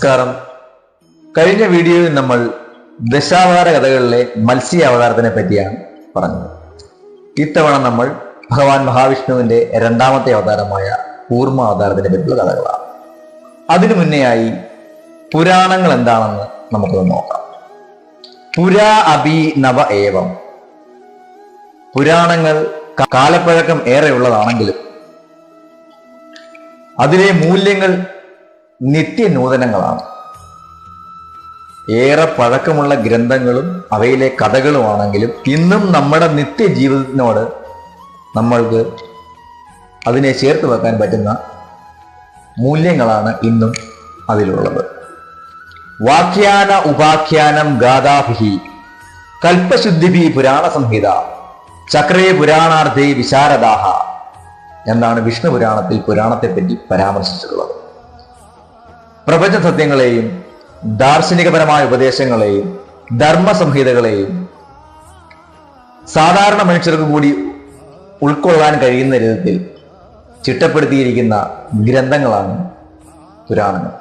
നമസ്കാരം. കഴിഞ്ഞ വീഡിയോയിൽ നമ്മൾ ദശാവതാര കഥകളിലെ മത്സ്യ അവതാരത്തിനെ പറ്റിയാണ് പറഞ്ഞത്. ഇത്തവണ നമ്മൾ ഭഗവാൻ മഹാവിഷ്ണുവിന്റെ രണ്ടാമത്തെ അവതാരമായ കൂർമ്മ അവതാരത്തിനെ പറ്റിയുള്ള കഥകളാണ്. അതിനു മുന്നെയായി പുരാണങ്ങൾ എന്താണെന്ന് നമുക്കൊന്ന് നോക്കാം. പുരാ അഭി നവ ഏവം. പുരാണങ്ങൾ കാലപ്പഴക്കം ഏറെയുള്ളതാണെങ്കിലും അതിലെ മൂല്യങ്ങൾ നിത്യനൂതനങ്ങളാണ്. ഏറെ പഴക്കമുള്ള ഗ്രന്ഥങ്ങളും അവയിലെ കഥകളുമാണെങ്കിലും ഇന്നും നമ്മുടെ നിത്യജീവിതത്തിനോട് നമ്മൾക്ക് അതിനെ ചേർത്ത് വെക്കാൻ പറ്റുന്ന മൂല്യങ്ങളാണ് ഇന്നും അതിലുള്ളത്. വാക്യാന ഉപാഖ്യാനം ഗാഥാഭിഹി കൽപ്പശുദ്ധിഭി പുരാണ സംഹിത ചക്രേ പുരാണാർത്ഥേ വിശാരദാഹ എന്നാണ് വിഷ്ണു പുരാണത്തിൽ പുരാണത്തെപ്പറ്റി പരാമർശിച്ചിട്ടുള്ളത്. പ്രപഞ്ച സത്യങ്ങളെയും ദാർശനികപരമായ ഉപദേശങ്ങളെയും ധർമ്മസംഹിതകളെയും സാധാരണ മനുഷ്യർക്ക് കൂടി ഉൾക്കൊള്ളാൻ കഴിയുന്ന വിധത്തിൽ ചിട്ടപ്പെടുത്തിയിരിക്കുന്ന ഗ്രന്ഥങ്ങളാണ് പുരാണങ്ങൾ.